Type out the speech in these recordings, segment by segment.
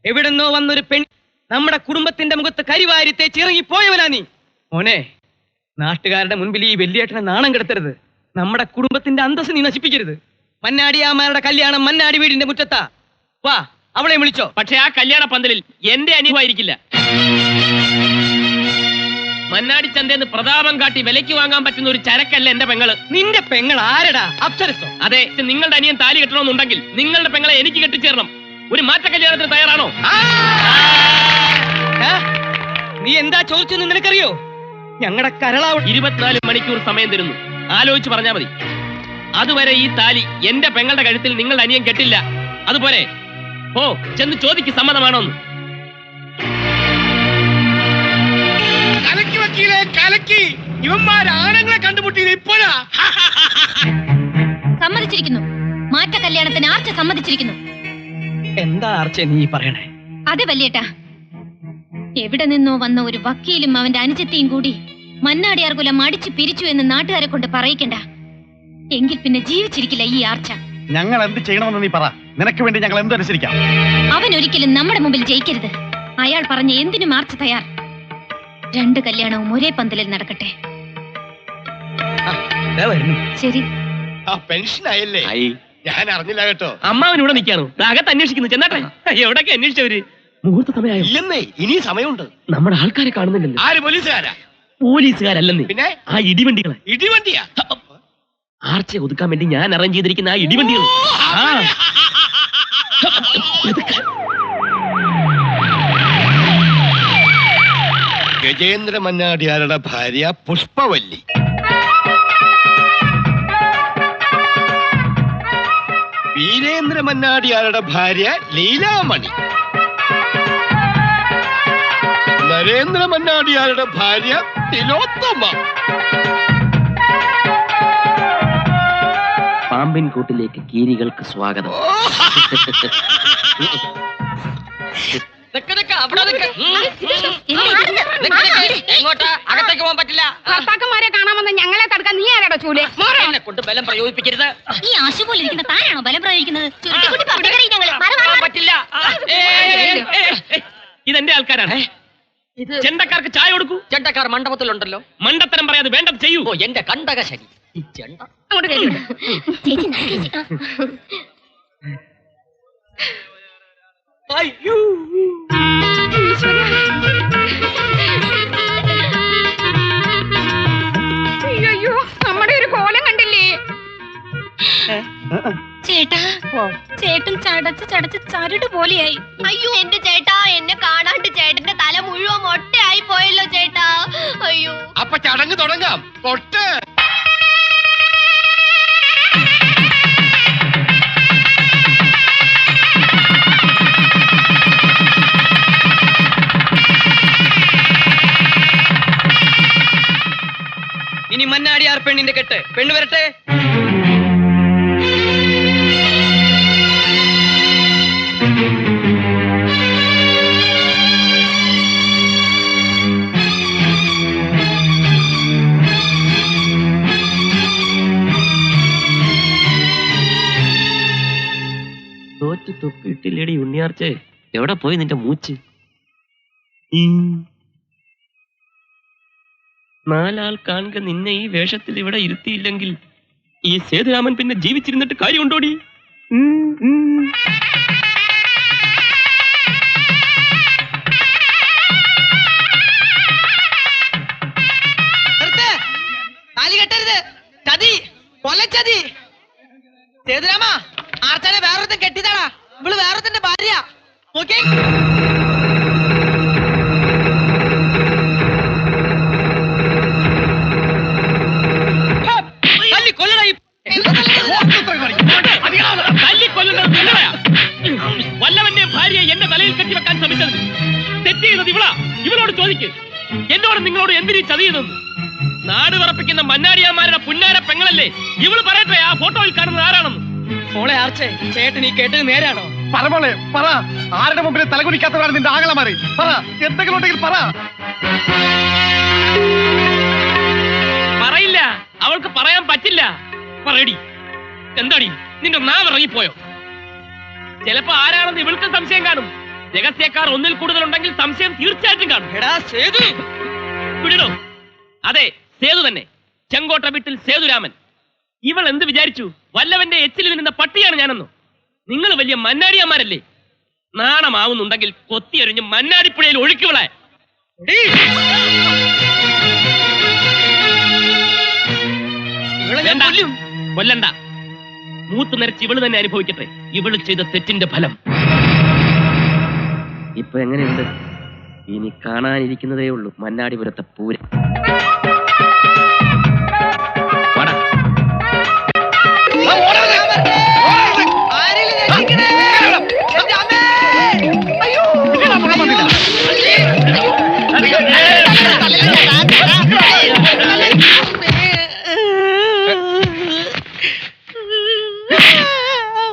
എവിടെന്നോ വന്നൊരു പെൺ നമ്മുടെ കുടുംബത്തിന്റെ മുഖത്ത് കരിവാരി തേച്ചിറങ്ങി പോയവനാ നീ. മോനെ, നാട്ടുകാരുടെ മുൻപിൽ ഈ വെള്ളിയേട്ടനെ നാണം കെടുത്തരുത്. നമ്മുടെ കുടുംബത്തിന്റെ അന്തസ് നീ നശിപ്പിക്കരുത്. മന്നാടിയാമാരുടെ കല്യാണം മന്നാടി വീടിന്റെ മുറ്റത്താ. വാ, അവളെ വിളിച്ചോ. പക്ഷെ ആ കല്യാണ പന്തലിൽ എന്റെ അനിയമായിരിക്കില്ല. മന്നാടി ചന്തേന്ന് പ്രതാപം കാട്ടി വിലയ്ക്ക് വാങ്ങാൻ പറ്റുന്ന ഒരു ചരക്കല്ല എന്റെ പെങ്ങള്. നിന്റെ പെങ്ങൾ ആരടാ? അപ്സരസോ? അതെ, നിങ്ങളുടെ അനിയൻ താലി കെട്ടണമെന്നുണ്ടെങ്കിൽ നിങ്ങളുടെ പെങ്ങളെ എനിക്ക് കെട്ടിച്ചേരണം. ഒരു മാറ്റ കല്യാണത്തിന് തയ്യാറാണോ? നീ എന്താ ചോദിച്ചെന്ന് നിനക്കറിയോ? ഞങ്ങളുടെ കരളാവ് 24 മണിക്കൂർ സമയം തരുന്നു. ആലോചിച്ച് പറഞ്ഞാ മതി. അതുവരെ ഈ താലി എന്റെ പെങ്ങളുടെ കഴുത്തിൽ നിങ്ങളുടെ അനിയൻ കെട്ടില്ല. അതുപോലെ ഓ ചെന്ന് ചോദിക്ക് സമ്മതമാണോന്ന്. കലക്കി വക്കീലെ, കലക്കി. ഇവന്മാരാണങ്ങളെ കണ്ടുമുട്ടിയത് ഇപ്പോഴാ. സമ്മതിച്ചിരിക്കുന്നു. മാറ്റ കല്യാണത്തിന് ആർച്ച സമ്മതിച്ചിരിക്കുന്നു. എന്താ ആർച്ച നീ പറയണേ? അതെ വല്യേട്ടാ, എവിടെ നിന്നോ വന്ന ഒരു വക്കീലും അവന്റെ അനുജത്തിയും കൂടി മന്നാടിയാർ കുലം അടിച്ചു പിരിച്ചു എന്ന് നാട്ടുകാരെ കൊണ്ട് പറയിക്കണ്ട. എങ്കിൽ പിന്നെ ജീവിച്ചിരിക്കില്ല ഈ ആർച്ച. ഞങ്ങൾ എന്ത് ചെയ്യണമെന്ന് നീ പറ. നിനക്ക് വേണ്ടി ഞങ്ങൾ എന്തനുസരിക്കാം. അവൻ ഒരിക്കലും നമ്മുടെ മുമ്പിൽ ജയിക്കരുത്. അയാൾ പറഞ്ഞ എന്തിനും ആർച്ച തയ്യാർ. 2 കല്യാണവും ഒരേ പന്തലിൽ നടക്കട്ടെ. ശരി. പെൻഷൻ ആയല്ലേ? ഞാൻ അറിഞ്ഞില്ല കേട്ടോ. അമ്മാവൻ ഇവിടെ നിൽക്കാണോ? അകത്ത് അന്വേഷിക്കുന്നു. ചെന്നാട്ടെ. എവിടൊക്കെ അന്വേഷിച്ചവര്? മുഹൂർത്ത സമയമായി. ഇല്ലെന്നേ, ഇനി സമയമുണ്ട്. നമ്മുടെ ആൾക്കാരെ കാണുന്നില്ലല്ലോ. ആര്? പോലീസുകാരാ? പോലീസുകാരല്ലെന്ന്, പിന്നെ ആ ഇടിവണ്ടികളെ. ഇടിവണ്ടിയാ? ആർച്ചയെ ഒതുക്കാൻ വേണ്ടി ഞാൻ അറേഞ്ച് ചെയ്തിരിക്കുന്ന ആ ഇടിവണ്ടികൾ. ഗജേന്ദ്ര മന്നാടിയാരുടെ ഭാര്യ പുഷ്പവല്ലി, വീരേന്ദ്ര മന്നാടിയാരുടെ ഭാര്യ ലീലാമണി, നരേന്ദ്ര മന്നാടിയാരുടെ ഭാര്യ തിലോത്തമ. പാമ്പിൻ കൂട്ടിലേക്ക് കീരികൾക്ക് സ്വാഗതം. എങ്ങോട്ടാ? അകത്തേക്ക് പോകാൻ പറ്റില്ല. ഭർത്താക്കന്മാരെ കാണാമെന്ന് ഞങ്ങളെ തടുക്കാൻ നീ ആരാടോ ചൂല്? എന്നെ കൊണ്ട് ബലം പ്രയോഗിപ്പിക്കരുത്. ഈ ആശു പോലെ ഇരിക്കുന്ന താനാണോ ബലം പ്രയോഗിക്കുന്നത്? പറ്റില്ല. ഇതെന്റെ ആൾക്കാരാണ്. ചെണ്ടക്കാർക്ക് ചായ കൊടുക്കൂ. ചെണ്ടക്കാർ മണ്ഡപത്തിലുണ്ടല്ലോ. മണ്ടത്തരം പറയാതെ വേണ്ടത് ചെയ്യൂ. ഓ, എന്റെ കണ്ടക ശരി. ഈ ചെണ്ട അങ്ങോട്ട് കേട്ടോ. അയ്യോ, അയ്യോ, നമ്മുടെ ഒരു കോലം കണ്ടില്ലേ? ചേട്ടാ, ചേട്ടൻ ചടച്ച് ചടച്ച് ചരട് പോലെയായി. അയ്യോ എന്റെ ചേട്ടാ, എന്നെ കാണാണ്ട് ചേട്ടന്റെ തല മുഴുവൻ മൊട്ടയായി പോയല്ലോ ചേട്ടാ. അയ്യോ. അപ്പൊ ചടങ്ങ് തുടങ്ങാം. കൊട്ട്. ഇനി മന്നാടിയാർ പെണ്ണിന്റെ കെട്ട്. പെണ്ണ് വരട്ടെ. തോറ്റ് തൊപ്പിട്ടില്ലേടി ഉണ്ണിയാർച്ചേ. എവിടെ പോയി നിന്റെ മൂച്ച്? നാലാൾ കാണുക നിന്നെ ഈ വേഷത്തിൽ ഇവിടെ ഇരുത്തിയില്ലെങ്കിൽ ഈ സേതുരാമൻ പിന്നെ ജീവിച്ചിരുന്നിട്ട് കാര്യമുണ്ടോടി? താലി കെട്ടരുത്. ചതി, കൊലച്ചതി. സേതുരാമ, ആർച്ചാനെ വേറൊരുത്തൻ കെട്ടിയതാടാ. ഇവള് വേറൊരുത്തന്റെ ഭാര്യ. നോക്കി. വല്ലവന്റെ ഭാര്യയെ എന്റെ തലയിൽ കെട്ടിവെക്കാൻ ശ്രമിച്ചത് തെറ്റ് ചെയ്യുന്നത് ഇവളാ. ഇവളോട് ചോദിക്ക്, എന്നോട് നിങ്ങളോട് എന്തിനീ ചതിയെന്ന്. നാട് വിറപ്പിക്കുന്ന മന്നാടിയാമാരുടെ പുന്നാര പെങ്ങളല്ലേ ഇവള്. പറയട്ടെ, ആ ഫോട്ടോയിൽ കാണുന്നത് ആരാണെന്ന്. മോളെ ആർച്ചേ, ചേട്ടൻ ഈ കേട്ടത് നേരാണോ? പറമോളെ പറ. ആരുടെ മുമ്പിൽ തലകുനിക്കാത്തവരാണ് നിന്റെ ആങ്ങളമാര്? പറ, എന്തെങ്കിലും ഉണ്ടെങ്കിൽ പറ. പറയില്ല, അവൾക്ക് പറയാൻ പറ്റില്ല. പറയടി, എന്താടി നിന്റെ നാവിറങ്ങിപ്പോയോ? ചിലപ്പോ ആരാണെന്ന് ഇവൾക്ക് സംശയം കാണും. രഹസ്യക്കാർ ഒന്നിൽ കൂടുതലുണ്ടെങ്കിൽ സംശയം തീർച്ചയായിട്ടും കാണും. എടാ സേതു, വിടണോ? അതെ, സേതു തന്നെ. ചെങ്കോട്ട വീട്ടിൽ സേതുരാമൻ. ഇവൾ എന്ത് വിചാരിച്ചു? വല്ലവന്റെ എച്ചിൽ നിന്ന പട്ടിയാണ് ഞാനെന്നോ? നിങ്ങൾ വലിയ മന്നാടിയന്മാരല്ലേ? നാണമാവുന്നുണ്ടെങ്കിൽ കൊത്തിയെറിഞ്ഞ് മന്നാടിപ്പുഴയിൽ ഒഴുക്കിവിളാൻ. എടീ, ഇവളെ ഞാൻ കൊല്ലും. കൊല്ലണ്ട. മൂത്ത് നിരച്ച് ഇവള് തന്നെ അനുഭവിക്കട്ടെ ഇവള് ചെയ്ത തെറ്റിന്റെ ഫലം. ഇപ്പൊ എങ്ങനെയുണ്ട്? ഇനി കാണാനിരിക്കുന്നതേ ഉള്ളൂ മന്നാടിപുരത്തെ പൂരം.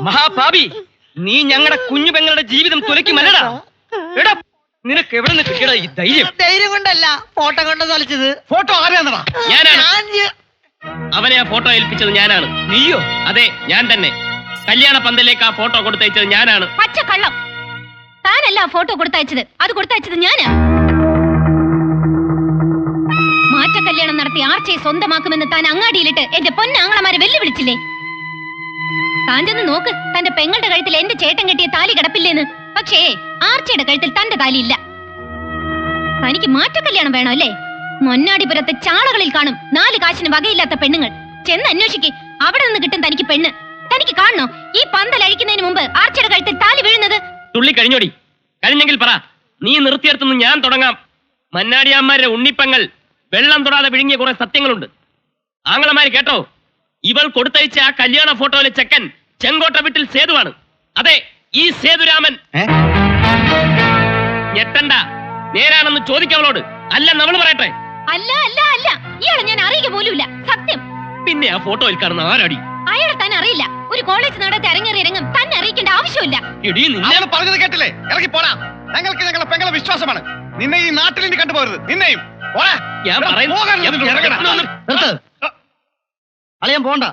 മഹാപാപി, നീ ഞങ്ങളുടെ കുഞ്ഞു പെങ്ങളുടെ ജീവിതം തുലയ്ക്കുമല്ലടാ. എടാ, നിനക്ക് എവിടെ നിന്ന് കിട്ടിയടാ ഈ ധൈര്യം? ധൈര്യം കൊണ്ടല്ല, ഫോട്ടോ കൊണ്ട് തൊലച്ചത്. ഫോട്ടോ ആരെയാണെന്നാ? ഞാനാണ്. അവനെ ആ ഫോട്ടോ ഏൽപ്പിച്ചത് ഞാനാണ്. നീയോ? അതെ, ഞാൻ തന്നെ. കല്യാണ പന്തലിലേക്ക് ആ ഫോട്ടോ കൊടുത്തയച്ചത് ഞാനാണ്. പച്ചക്കള്ളം. താനല്ല ഫോട്ടോ കൊടുത്തയച്ചത്, അത് കൊടുത്തയച്ചത് ഞാനാ. മാറ്റ കല്യാണം നടത്തി ആർച്ചയെ സ്വന്തമാക്കുമെന്ന് താൻ അങ്ങാടിയിലിട്ട് എന്റെ പൊന്നാങ്ങളമാരെ വെല്ലുവിളിച്ചില്ലേ? താൻ ചെന്ന് നോക്ക്, തന്റെ പെങ്ങളുടെ കഴുത്തിൽ എന്റെ ചേട്ടൻ കെട്ടിയ താലി കിടപ്പില്ലേന്ന്. പക്ഷേ ആർച്ചയുടെ കഴുത്തിൽ തന്റെ താലി ഇല്ല. തനിക്ക് മാറ്റ കല്യാണം വേണോ അല്ലേ? മൊന്നാടിപുരത്തെ ചാളകളിൽ കാണും 4 കാശിന് വകയില്ലാത്ത പെണ്ണുങ്ങൾ. ചെന്ന് അന്വേഷിക്ക്, അവിടെ നിന്ന് കിട്ടും തനിക്ക് പെണ്ണ്. തനിക്ക് കാണണോ ഈ പന്തൽ അഴിക്കുന്നതിന് മുമ്പ് ആർച്ചയുടെ കഴുത്തിൽ താലി വീഴുന്നത്? തുള്ളി കഴിഞ്ഞോടി. കഴിഞ്ഞെങ്കിൽ പറ, നീ നിർത്തിയെടുത്തുനിന്ന് ഞാൻ തുടങ്ങാം. മന്നാടിയാന്മാരുടെ ഉണ്ണിപ്പങ്ങൾ വെള്ളം തൊടാതെ വിഴുങ്ങിയ കുറെ സത്യങ്ങളുണ്ട്. ആങ്ങളമാര് കേട്ടോ? ഇവൾ കൊടുത്തയച്ച ആ കല്യാണ ഫോട്ടോയിലെ ചെക്കൻ ചെങ്കോട്ട വീട്ടിൽ സേതുവാണ്. അതെ, ഈ സേതുരാമൻ. ഞെട്ടണ്ട, നേരാണെന്ന് ചോദിക്കവളോട്. അല്ല നമ്മൾ പറയട്ടെ. അല്ല അല്ല അല്ല, ഇയാളെ ഞാൻ അറിയുക പോലുമില്ല. സത്യം. പിന്നെ ആ ഫോട്ടോയിൽ കാണുന്ന ആരാടി? അയാളെ താൻ അറിയില്ല. ഒരു കോളേജ് നടത്തി അരങ്ങേറിയ രംഗം തന്നെ അറിയിക്കേണ്ട ആവശ്യമില്ല. എടീ, നിന്നെ അവള് പറഞ്ഞത് കേട്ടില്ലേ? ഇറങ്ങി പോടാ. ഞങ്ങൾക്ക് ഞങ്ങളെ പെങ്ങളെ വിശ്വാസമാണ്. നിന്നെ ഈ നാട്ടിൽ ഇനി കണ്ടുപോകരുത്. നിന്നെയും പോടാ. ഞാൻ പറയുന്നു. നിർത്ത്. അളിയൻ പോണ്ട.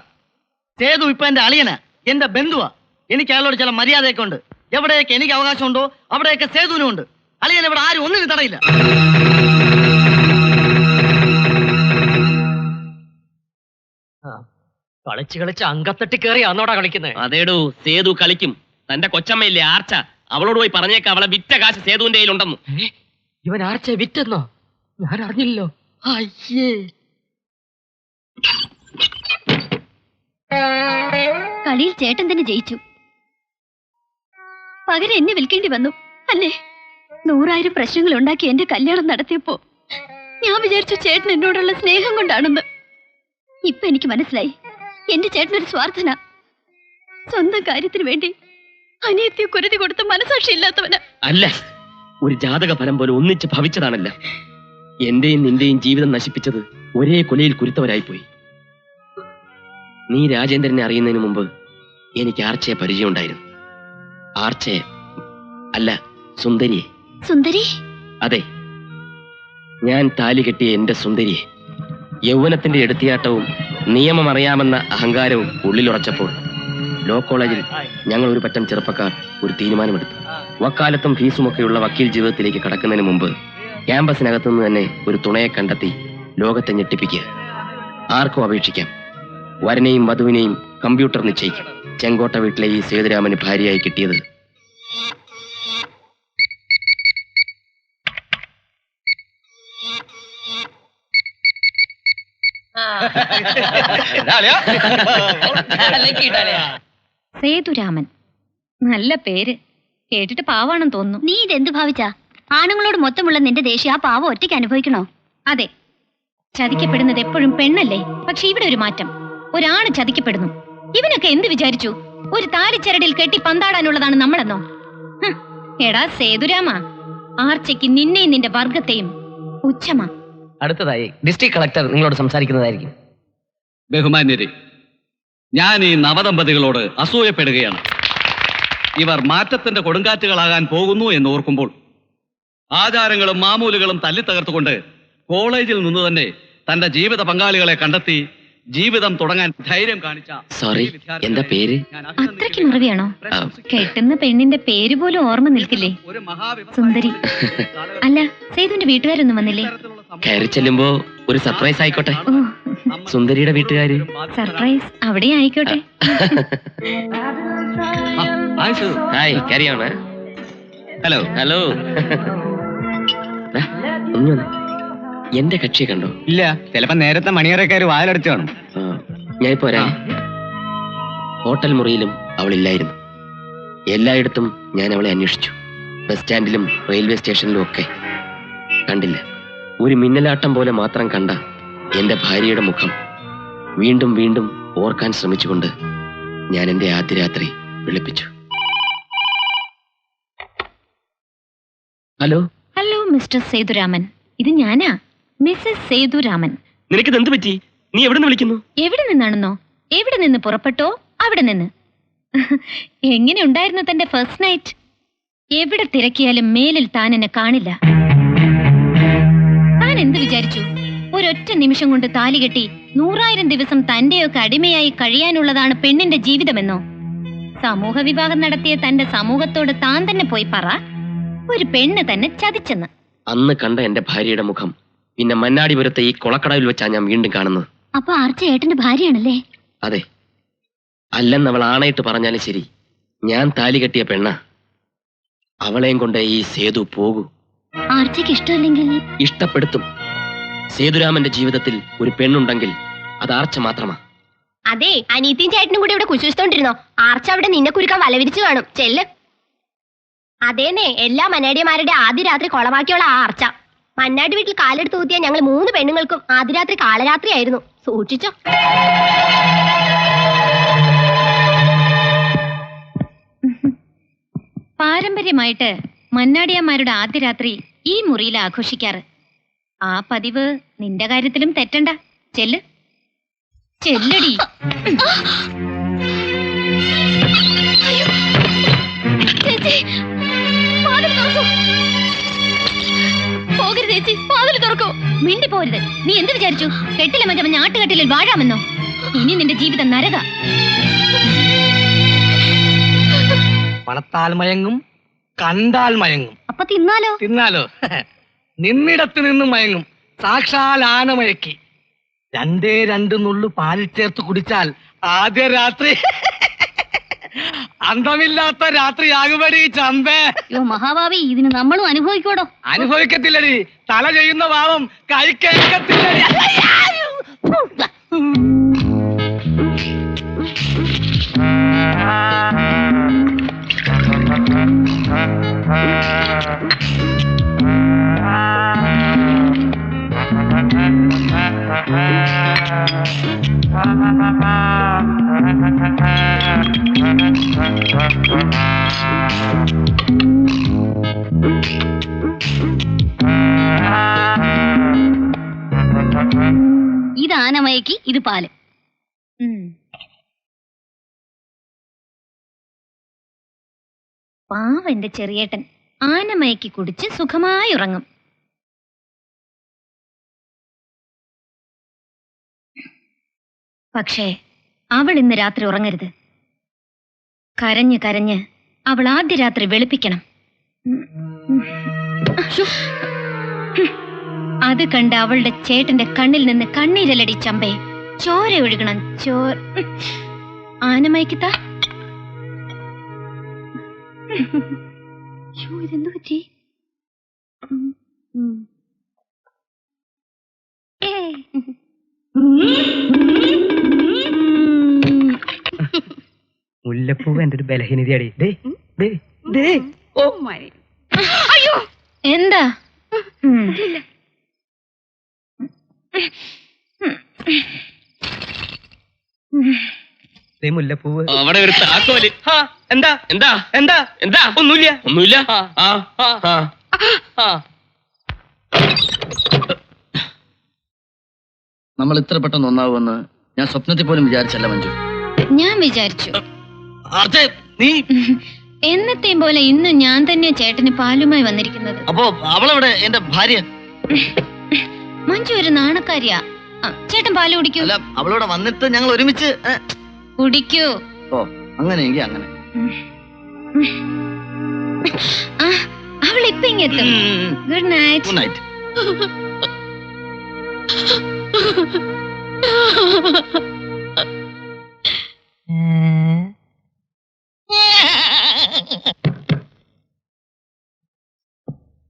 സേതു ഇപ്പൊ എന്റെ അളിയനാ, എന്റെ ബന്ധുവാ. എനിക്ക് അയാളോട് ചില മര്യാദയൊക്കെ ഉണ്ട്. എവിടെയൊക്കെ എനിക്ക് അവകാശമുണ്ടോ അവിടെയൊക്കെ സേതുവിനും ഉണ്ട്. അളിയൻ ഇവിടെ ആരും ഒന്നിനും തടയില്ല. കളിച്ച് കളിച്ച് അങ്കത്തട്ടി കയറി അന്നോടാ കളിക്കുന്നത്. അതേടോ, സേതു കളിക്കും. തന്റെ കൊച്ചമ്മയില്ലേ ആർച്ച, അവളോട് പോയി പറഞ്ഞേക്ക അവളെ വിറ്റ കാശ് സേതുവിന്റെ കയ്യിലുണ്ടെന്ന്. ഇവൻ ആർച്ചയെ വിറ്റെന്നോ? ഞാൻ അറിഞ്ഞില്ലല്ലോ. അയ്യേ. കളിയിൽ ചേട്ടൻ തന്നെ ജയിച്ചു. പകരം എന്നെ വിൽക്കേണ്ടി വന്നു അല്ലേ? 100,000 പ്രശ്നങ്ങൾ ഉണ്ടാക്കി എന്റെ കല്യാണം നടത്തിയപ്പോ ഞാൻ വിചാരിച്ചു ചേട്ടൻ എന്നോടുള്ള സ്നേഹം കൊണ്ടാണെന്ന്. ഇപ്പൊ എനിക്ക് മനസ്സിലായി, എന്റെ ചേട്ടനൊരു സ്വാർത്ഥന. സ്വന്തം കാര്യത്തിന് വേണ്ടി അനിയത്തിയെ കുരുതി കൊടുത്ത മനസാക്ഷി ഇല്ലാത്തവന്. അല്ല, ഒരു ജാതക ഫലം പോലെ ഒന്നിച്ച് ഭവിച്ചതാണല്ല. എന്റെയും നിന്റെയും ജീവിതം നശിപ്പിച്ചത് ഒരേ കൊലയിൽ കുരുത്തവരായിപ്പോയി. നീ രാജേന്ദ്രനെ അറിയുന്നതിന് മുമ്പ് എനിക്ക് ആർച്ചയെ പരിചയമുണ്ടായിരുന്നു. ആർച്ചയെ അല്ല, സുന്ദരിയെ. സുന്ദരി? അതെ, ഞാൻ താലി കെട്ടിയ എന്റെ സുന്ദരിയെ. യൗവനത്തിന്റെ എടുത്തിയാട്ടവും നിയമം അറിയാമെന്ന അഹങ്കാരവും ഉള്ളിലുറച്ചപ്പോൾ ലോ കോളേജിൽ ഞങ്ങൾ ഒരു പറ്റം ചെറുപ്പക്കാർ ഒരു തീരുമാനമെടുത്തു. വക്കാലത്തും ഫീസുമൊക്കെയുള്ള വക്കീൽ ജീവിതത്തിലേക്ക് കടക്കുന്നതിന് മുമ്പ് ക്യാമ്പസിനകത്തുനിന്ന് തന്നെ ഒരു തുണയെ കണ്ടെത്തി ലോകത്തെ ഞെട്ടിപ്പിക്കുക. ആർക്കും അപേക്ഷിക്കാം. വരനെയും വധുവിനെയും കമ്പ്യൂട്ടർ നിശ്ചയിക്കും. ചെങ്കോട്ട വീട്ടിലെ ഈ സേതുരാമന് ഭാര്യയായി കിട്ടിയത് സേതുരാമൻ. നല്ല പേര്. കേട്ടിട്ട് പാവാണെന്ന് തോന്നുന്നു. നീ ഇതെന്ത് ഭാവിച്ചാ? ആണുങ്ങളോട് മൊത്തമുള്ള നിന്റെ ദേഷ്യം ആ പാവം ഒറ്റയ്ക്ക് അനുഭവിക്കണോ? അതെ, ചതിക്കപ്പെടുന്നത് എപ്പോഴും പെണ്ണല്ലേ. പക്ഷെ ഇവിടെ ഒരു മാറ്റം. ഒരാണ് ചതിക്കപ്പെടുന്നു. ഇവനൊക്കെ എന്ത് വിചാരിച്ചു? ഒരു താലിച്ചരടിൽ കെട്ടി പന്താടാനുള്ളതാണ് നമ്മളെന്നോ? എടാ സേതുരാമ, ആർച്ചയ്ക്ക് നിന്നെയും നിന്റെ വർഗത്തെയും പുച്ഛമാ. അടുത്തതായി ഡിസ്ട്രിക്ട് കളക്ടർ നിങ്ങളോട് സംസാരിക്കുന്നതായിരിക്കും. ബഹുമാന്യരെ, ഞാൻ ഈ നവദമ്പതികളോട് അസൂയപ്പെടുകയാണ്. ഇവർ മാറ്റത്തിന്റെ കൊടുങ്കാറ്റുകളാകാൻ പോകുന്നു എന്ന് ഓർക്കുമ്പോൾ ആചാരങ്ങളും മാമൂലുകളും തല്ലിത്തകർത്തുകൊണ്ട് കോളേജിൽ നിന്ന് തന്നെ തന്റെ ജീവിത പങ്കാളികളെ കണ്ടെത്തി ജീവിതം തുടങ്ങാൻ ധൈര്യം കാണിച്ച സോറി, എന്താ പേര്? അത്രയ്ക്ക് മുറിവിയാണോ? കെട്ടുന്ന പെണ്ണിന്റെ പേര് പോലും ഓർമ്മ നിൽക്കില്ലേ? സുന്ദരി. അല്ല, സേതുവിന്റെ വീട്ടുകാരൊന്നും വന്നില്ലേ? കയറി ചെല്ലുമ്പോ ഒരു സർപ്രൈസ് ആയിക്കോട്ടെ. ഓ, സുന്ദരിയുടെ വീട്ടുകാര് സർപ്രൈസ് അവിടെ ആയിക്കോട്ടെ. ഹായ്, കാരിയാണ്. ഹലോ. ഹലോ. എന്റെ കക്ഷിയെ കണ്ടോ? ഇല്ല, ചിലപ്പോ നേരത്തെ മണിയറക്കാര് വാതിലടച്ചു കാണും. ഞാൻ ഇപ്പൊ വരാം. ഹോട്ടൽ മുറിയിലും അവളില്ലായിരുന്നു. എല്ലായിടത്തും ഞാൻ അവളെ അന്വേഷിച്ചു. ബസ് സ്റ്റാൻഡിലും റെയിൽവേ സ്റ്റേഷനിലും ഒക്കെ കണ്ടില്ല. ഒരു മിന്നലാട്ടം പോലെ മാത്രം കണ്ട എന്റെ ഭാര്യയുടെ മുഖം വീണ്ടും വീണ്ടും ഓർക്കാൻ ശ്രമിച്ചുകൊണ്ട് ഞാൻ എന്റെ ആദ്യ രാത്രി വിളിപ്പിച്ചു. ഹലോ. ഹലോ മിസ്റ്റർ സേതുരാമൻ, ഇത് ഞാനാ, മിസ്സസ് സേതുരാമൻ. നിനക്കിത് എന്ത് പറ്റി? നീ എവിടെ നിന്ന് വിളിക്കുന്നു? എവിടെ നിന്നാണെന്നോ? എവിടെ നിന്ന് പുറപ്പെട്ടോ അവിടെ നിന്ന്. എങ്ങനെ ഉണ്ടായിരുന്നു തന്റെ ഫസ്റ്റ് നൈറ്റ്? എവിടെ തിരക്കിയാലും മേലിൽ താൻ എന്നെ കാണില്ല. താൻ എന്ത് വിചാരിച്ചു? ഒരൊറ്റ നിമിഷം കൊണ്ട് താലി കെട്ടി 100,000 ദിവസം തന്റെയൊക്കെ അടിമയായി കഴിയാനുള്ളതാണ് പെണ്ണിന്റെ ജീവിതമെന്നോ? സമൂഹ വിവാഹം നടത്തിയ തന്റെ സമൂഹത്തോട് താൻ തന്നെ പോയി പറ, ഒരു പെണ്ണ് തന്നെ ചതിച്ചെന്ന്. അന്ന് കണ്ട എന്റെ ഭാര്യയുടെ മുഖം പിന്നെ മന്നാടിപുരത്തെ ഈ കൊളക്കടവിൽ വെച്ചാ ഞാൻ വീണ്ടും കാണുന്നത്. അപ്പൊ ആർച്ച ഏട്ടന്റെ ഭാര്യയാണല്ലേ? അതെ, അല്ലെന്നവൾ ആണയിട്ട് പറഞ്ഞാലും ശരി, ഞാൻ താലി കെട്ടിയ പെണ്ണ. അവളെയും കൊണ്ട് ഈ സേതു പോകൂ. ആർച്ചയ്ക്ക് ഇഷ്ടമല്ലെങ്കിൽ ഇഷ്ടപ്പെടുത്തും. സേതുരാമന്റെ ജീവിതത്തിൽ ഒരു പെണ്ണുണ്ടെങ്കിൽ അത് ആർച്ച മാത്രമാ. അതെ, അനീത്തിയും ചേട്ടനും കൂടി ഇവിടെ കുശിച്ചോണ്ടിരുന്നോ? ആർച്ച അവിടെ നിന്നെ കുരുക്കാൻ വലവിരിച്ചു കാണും. ചെല്ല്. അതേന്നെ, എല്ലാ മന്നാടിയമാരുടെ ആദ്യ രാത്രി കൊളവാക്കിയുള്ള ആ ആർച്ച. മന്നാടി വീട്ടിൽ കാലെടുത്ത് ഊത്തിയ ഞങ്ങൾ 3 പെണ്ണുങ്ങൾക്കും ആദ്യ രാത്രി കാളരാത്രി ആയിരുന്നു. സൂക്ഷിച്ചോ. പാരമ്പര്യമായിട്ട് മന്നാടിയന്മാരുടെ ആദ്യ രാത്രി ഈ മുറിയിൽ ആഘോഷിക്കാറ്. ആ പതിവ് നിന്റെ കാര്യത്തിലും തെറ്റണ്ട. ചെല്ല്, ചെല്ലടി. പോകരുത് ചേച്ചി, വാതിൽ തുറക്കൂ. മിണ്ടി പോരുത്. നീ എന്ത് വിചാരിച്ചു? കെട്ടിലെ മഞ്ചമ ഞാട്ടുകെട്ടിലിൽ വാഴാമെന്നോ? ഇനി നിന്റെ ജീവിതം നരക. പണത്താൽ മയങ്ങും, കണ്ടാൽ മയങ്ങും. അപ്പൊ തിന്നാലോ? തിന്നാലോ? നിന്നിടത്ത് നിന്ന് മയങ്ങും. സാക്ഷാൽ ആന മയക്കി. 2 നുള്ളു പാലിൽ ചേർത്ത് കുടിച്ചാൽ ആദ്യ രാത്രി അന്തമില്ലാത്ത രാത്രിയാകുമടി ചമ്പേ. മഹാഭാവി, ഇതിന് നമ്മളും അനുഭവിക്കോടോ? അനുഭവിക്കത്തില്ലടി, തല ചെയ്യുന്ന ഭാവം കഴിക്കേക്കത്തില്ലടി. ഇത് ആനമയക്കി, ഇത് പാല്. പാവന്റെ ചെറിയേട്ടൻ ആനമയക്കി കുടിച്ച് സുഖമായി ഉറങ്ങും. പക്ഷേ അവൾ ഇന്ന് രാത്രി ഉറങ്ങരുത്. കരഞ്ഞ് കരഞ്ഞ് അവൾ ആദ്യ രാത്രി വെളുപ്പിക്കണം. അത് കണ്ട് അവളുടെ ചേട്ടന്റെ കണ്ണിൽ നിന്ന് കണ്ണീരലടി ചമ്പേ. ചോര ഒഴുകണം, ചോർ. ആനമയക്കിത്താ. ഇതെന്തു പറ്റി? മുല്ലപ്പൂവ് എന്റെ ഒരു ബലഹീനതയാടി. അയ്യോ, എന്താ? മുല്ലപ്പൂവ് അവിടെ ഒരു താക്കോല്. എന്താ എന്താ എന്താ എന്താ? ഒന്നുമില്ല. ഒന്നുമില്ല. നമ്മൾ ഇത്ര പെട്ടെന്ന് ഒന്നാവുമെന്ന് ഞാൻ സ്വപ്നത്തിൽ പോലും വിചാരിച്ചല്ല മഞ്ജു. ഞാൻ വിചാരിച്ചു. നീ എന്നത്തെയും പോലെ ഇന്ന് ഞാൻ തന്നെ ചേട്ടന് പാലുമായി വന്നിരിക്കുന്നത്. അപ്പോ അവളെവിടെ? എന്റെ ഭാര്യ. മഞ്ജു ഒരു നാണക്കാരിയാ. ചേട്ടൻ പാല് കുടിക്കൂ. അല്ല അവളോട് വന്നിട്ട് ഞങ്ങൾ ഒരുമിച്ച് കുടിക്കൂ. ഓ അങ്ങനെയെങ്കിൽ അങ്ങനെ. അവൾ ഇപ്പൊ ഇങ്ങെത്തും. Good night. Good night.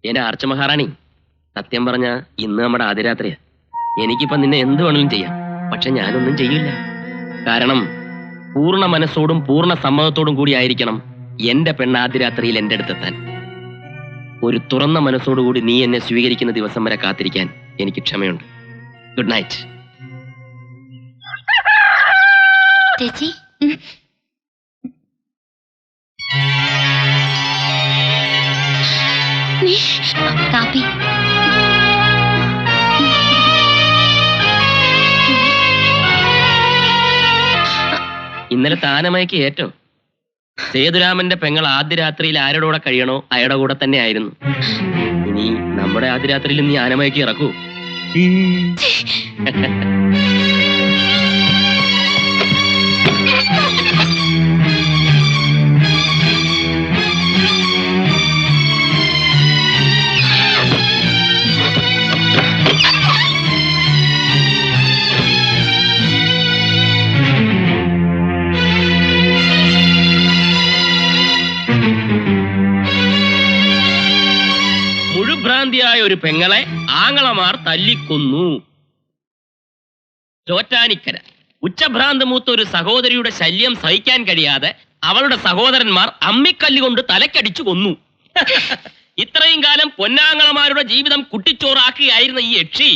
എന്റെ ആർച്ച മഹാറാണി, സത്യം പറഞ്ഞ ഇന്ന് നമ്മുടെ ആദ്യരാത്രിയാ. എനിക്കിപ്പോ നിന്നെ എന്ത് വേണമെങ്കിലും ചെയ്യാം, പക്ഷെ ഞാനൊന്നും ചെയ്യില്ല. കാരണം പൂർണ്ണ മനസ്സോടും പൂർണ്ണ സമ്മതത്തോടും കൂടി ആയിരിക്കണം എന്റെ പെണ്ണ് ആദ്യരാത്രിയിൽ എന്റെ അടുത്തെത്താൻ. ഒരു തുറന്ന മനസ്സോടുകൂടി നീ എന്നെ സ്വീകരിക്കുന്ന ദിവസം വരെ കാത്തിരിക്കാൻ എനിക്ക് ക്ഷമയുണ്ട്. Good night. ചേച്ചി കാപ്പി. ഇന്നലെ താനമയ്ക്ക് ഏറ്റോ സേതുരാമന്റെ പെങ്ങൾ ആദ്യരാത്രിയിൽ ആരുടെ കൂടെ കഴിയണോ അയാളുടെ കൂടെ തന്നെ ആയിരുന്നു. ഇനി നമ്മുടെ ആദ്യരാത്രിയിൽ നീ ആനമയ്ക്ക് ഇറക്കൂ. മുഴുഭ്രാന്തിയായ ഒരു പെങ്ങളെ ആങ്ങളമാർ തല്ലിക്കൊന്നു. ചോറ്റാനിക്കര ഉച്ചഭ്രാന്ത് മൂത്ത ഒരു സഹോദരിയുടെ ശല്യം സഹിക്കാൻ കഴിയാതെ അവളുടെ സഹോദരന്മാർ അമ്മിക്കല്ലുകൊണ്ട് തലക്കടിച്ചു കൊന്നു. ഇത്രയും കാലം പൊന്നാങ്ങളമാരുടെ ജീവിതം കുട്ടിച്ചോറാക്കുകയായിരുന്ന ഈ യക്ഷി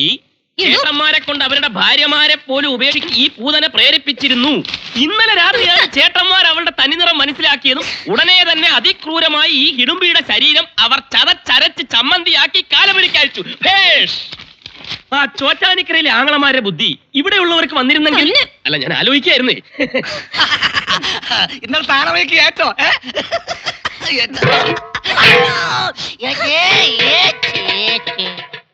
ചേട്ടന്മാരെ കൊണ്ട് അവരുടെ ഭാര്യമാരെ പോലും ഉപേക്ഷിച്ച് ഈ പൂതനെ പ്രേരിപ്പിച്ചിരുന്നു. ഇന്നലെ രാത്രിയാണ് ചേട്ടന്മാർ അവളുടെ തനിനിറം മനസ്സിലാക്കിയതും ഉടനെ തന്നെ അതിക്രൂരമായി ഈ ഹിഡുംബിയുടെ ശരീരം അവർ ചതച്ചരച്ച് ചമ്മന്തിയാക്കി കാലമരിക്കയച്ചു. ആ ചോറ്റാനിക്കരയിലെ ആങ്ങളമാരുടെ ബുദ്ധി ഇവിടെയുള്ളവർക്ക് വന്നിരുന്നെങ്കിൽ. അല്ല, ഞാൻ ആലോചിക്കായിരുന്നേ. ഇന്നലെ താനമയ്ക്ക് ഏറ്റോ ഏ